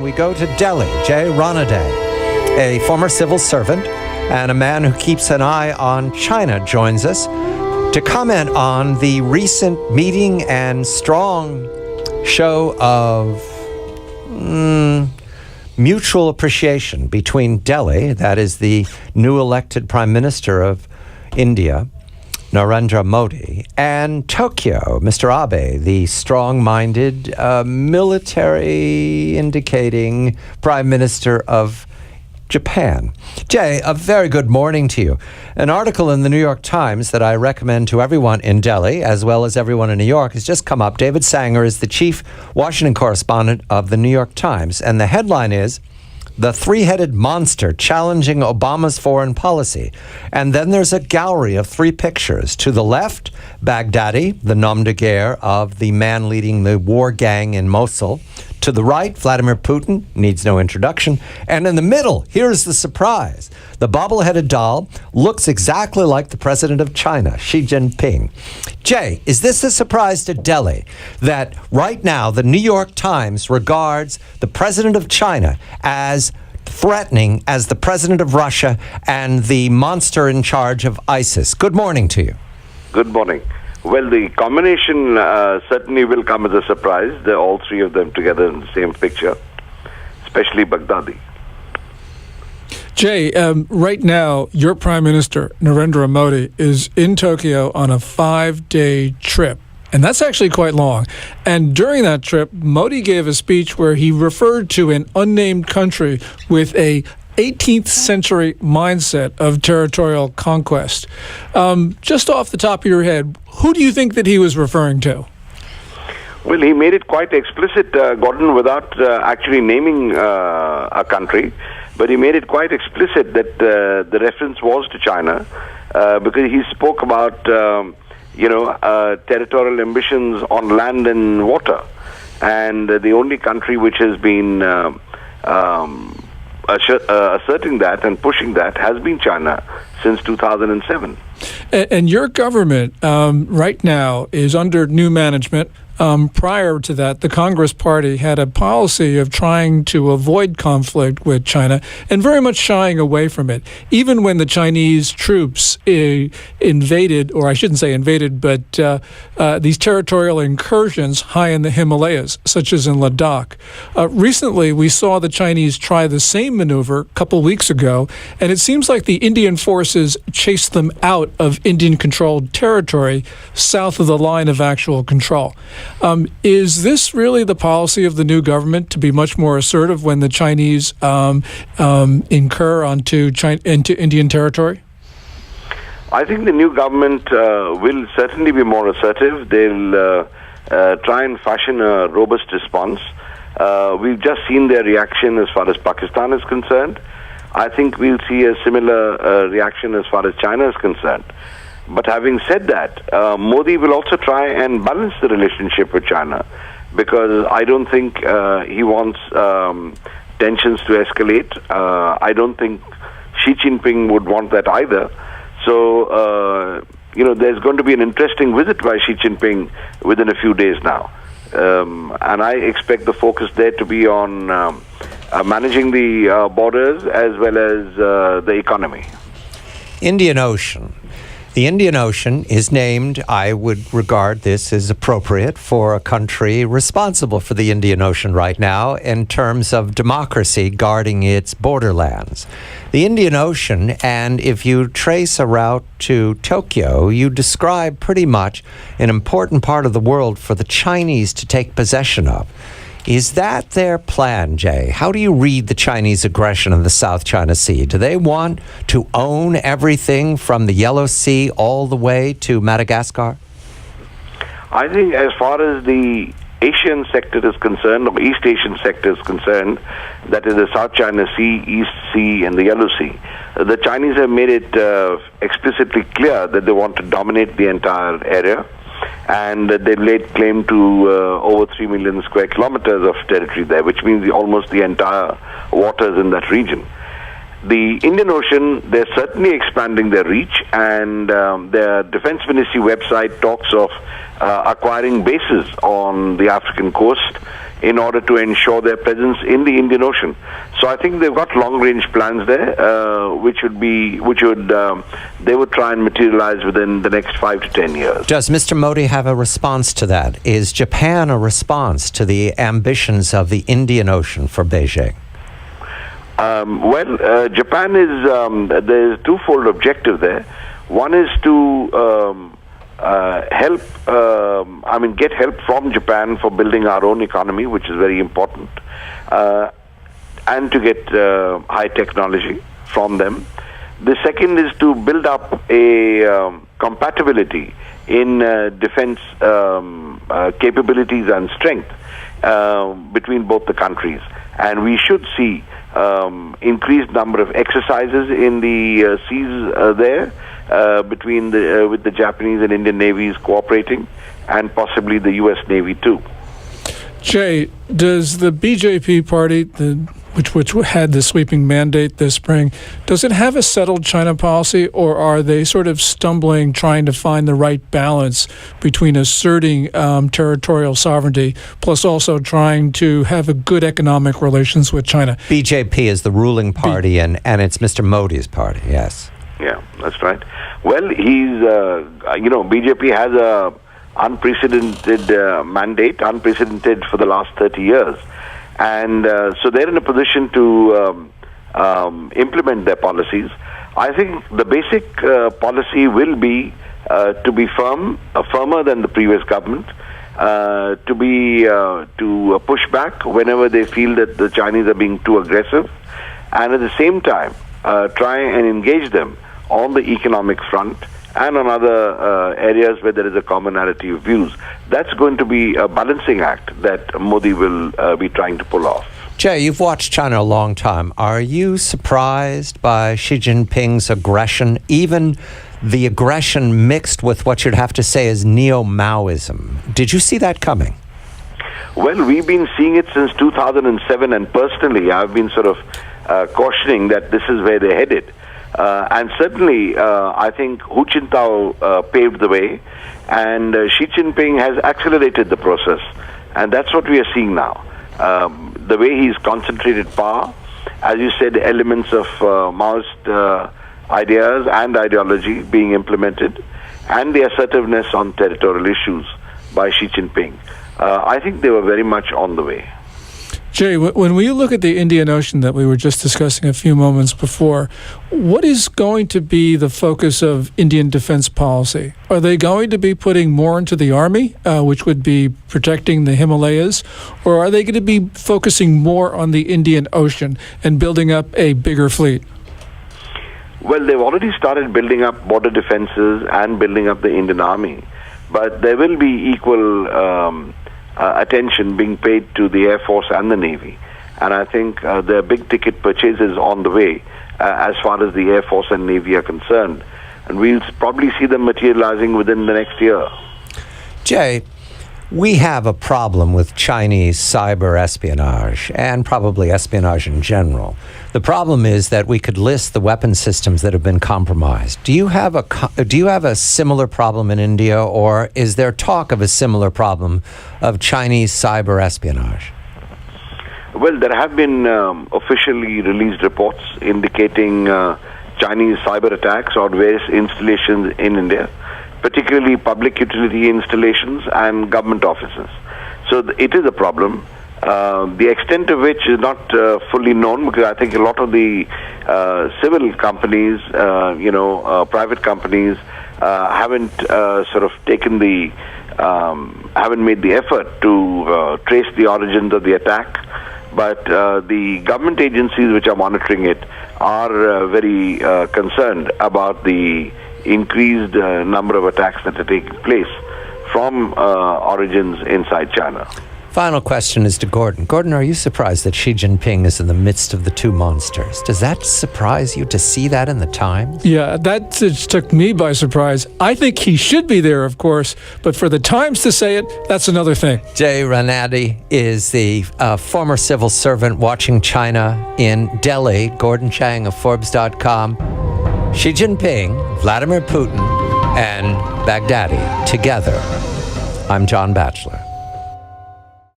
We go to Delhi. Jay Ranade, a former civil servant and a man who keeps an eye on China, joins us to comment on the recent meeting and strong show of mutual appreciation between Delhi, that is the new elected Prime Minister of India, Narendra Modi, and Tokyo, Mr. Abe, the strong-minded, military indicating Prime Minister of Japan. Jay, a very good morning to you. An article in the New York Times that I recommend to everyone in Delhi, as well as everyone in New York, has just come up. David Sanger is the chief Washington correspondent of the New York Times, and the headline is, "The Three-Headed Monster Challenging Obama's Foreign Policy." And then there's a gallery of three pictures. To the left, Baghdadi, the nom de guerre of the man leading the war gang in Mosul. To the right, Vladimir Putin, needs no introduction. And in the middle, here's the surprise. The bobble-headed doll looks exactly like the president of China, Xi Jinping. Jay, is this a surprise to Delhi that right now the New York Times regards the president of China as threatening as the president of Russia and the monster in charge of ISIS? Good morning to you. Good morning. Well, the combination certainly will come as a surprise. They're all three of them together in the same picture, especially Baghdadi. Jay, right now, your Prime Minister, Narendra Modi, is in Tokyo on a 5-day trip. And that's actually quite long. And during that trip, Modi gave a speech where he referred to an unnamed country with a 18th century mindset of territorial conquest. Just off the top of your head, who do you think that he was referring to? Well, he made it quite explicit, Gordon, without actually naming a country. But he made it quite explicit that the reference was to China because he spoke about, territorial ambitions on land and water. And the only country which has been asserting that and pushing that has been China since 2007. And your government right now is under new management. Prior to that, the Congress Party had a policy of trying to avoid conflict with China and very much shying away from it. Even when the Chinese troops invaded, or I shouldn't say invaded, but these territorial incursions high in the Himalayas, such as in Ladakh. Recently, we saw the Chinese try the same maneuver a couple weeks ago, and it seems like the Indian forces chased them out of Indian-controlled territory south of the line of actual control. Is this really the policy of the new government to be much more assertive when the Chinese incur into Indian territory? I think the new government will certainly be more assertive. They'll try and fashion a robust response. We've just seen their reaction as far as Pakistan is concerned. I think we'll see a similar reaction as far as China is concerned. But having said that, Modi will also try and balance the relationship with China because I don't think he wants tensions to escalate. I don't think Xi Jinping would want that either. So, there's going to be an interesting visit by Xi Jinping within a few days now. And I expect the focus there to be on managing the borders as well as the economy. Indian Ocean. The Indian Ocean is named, I would regard this as appropriate for a country responsible for the Indian Ocean right now in terms of democracy guarding its borderlands. The Indian Ocean, and if you trace a route to Tokyo, you describe pretty much an important part of the world for the Chinese to take possession of. Is that their plan, Jay? How do you read the Chinese aggression in the South China Sea? Do they want to own everything from the Yellow Sea all the way to Madagascar? I think as far as the Asian sector is concerned, or East Asian sector is concerned, that is the South China Sea, East Sea, and the Yellow Sea, the Chinese have made it explicitly clear that they want to dominate the entire area. And they've laid claim to over 3 million square kilometers of territory there, which means almost the entire waters in that region. The Indian Ocean, they're certainly expanding their reach, and their Defense Ministry website talks of acquiring bases on the African coast in order to ensure their presence in the Indian Ocean. So I think they've got long-range plans there, they would try and materialize within the next 5 to 10 years. Does Mr. Modi have a response to that? Is Japan a response to the ambitions of the Indian Ocean for Beijing? Japan is, there's a twofold objective there. One is to get help from Japan for building our own economy, which is very important, and to get high technology from them. The second is to build up a compatibility in defense capabilities and strength between both the countries. And we should see increased number of exercises in the seas there with the Japanese and Indian navies cooperating, and possibly the U.S. Navy too. Jay, does the BJP party, which had the sweeping mandate this spring, does it have a settled China policy, or are they sort of stumbling, trying to find the right balance between asserting territorial sovereignty plus also trying to have a good economic relations with China? BJP is the ruling party, and it's Mr. Modi's party, yes. Yeah, that's right. Well, BJP has a unprecedented mandate, unprecedented for the last 30 years. And so they're in a position to implement their policies. I think the basic policy will be to be firmer than the previous government, to push back whenever they feel that the Chinese are being too aggressive, and at the same time try and engage them on the economic front and on other areas where there is a commonality of views. That's going to be a balancing act that Modi will be trying to pull off. Jay, you've watched China a long time. Are you surprised by Xi Jinping's aggression, even the aggression mixed with what you'd have to say is neo-Maoism? Did you see that coming? Well, we've been seeing it since 2007, and personally, I've been sort of cautioning that this is where they're headed. And certainly, I think Hu Jintao paved the way, and Xi Jinping has accelerated the process. And that's what we are seeing now. The way he's concentrated power, as you said, elements of Maoist ideas and ideology being implemented, and the assertiveness on territorial issues by Xi Jinping. I think they were very much on the way. Jay, when we look at the Indian Ocean that we were just discussing a few moments before, what is going to be the focus of Indian defense policy? Are they going to be putting more into the Army, which would be protecting the Himalayas, or are they going to be focusing more on the Indian Ocean and building up a bigger fleet? Well, they've already started building up border defenses and building up the Indian Army, but there will be equal attention being paid to the Air Force and the Navy. And I think there are big ticket purchases on the way as far as the Air Force and Navy are concerned. And we'll probably see them materializing within the next year. Jay, we have a problem with Chinese cyber espionage and probably espionage in general. The problem is that we could list the weapon systems that have been compromised. Do you have a similar problem in India, or is there talk of a similar problem of Chinese cyber espionage? Well, there have been officially released reports indicating Chinese cyber attacks on various installations in India, particularly public utility installations and government offices. So it is a problem. The extent of which is not fully known, because I think a lot of the civil companies, private companies, haven't sort of taken haven't made the effort to trace the origins of the attack. But the government agencies which are monitoring it are very concerned about the increased number of attacks that are taking place from origins inside China. Final question is to Gordon. Gordon, are you surprised that Xi Jinping is in the midst of the two monsters? Does that surprise you to see that in the Times? Yeah, that just took me by surprise. I think he should be there, of course, but for the Times to say it, that's another thing. Jay Ranade is the former civil servant watching China in Delhi. Gordon Chang of Forbes.com. Xi Jinping, Vladimir Putin, and Baghdadi together. I'm John Batchelor.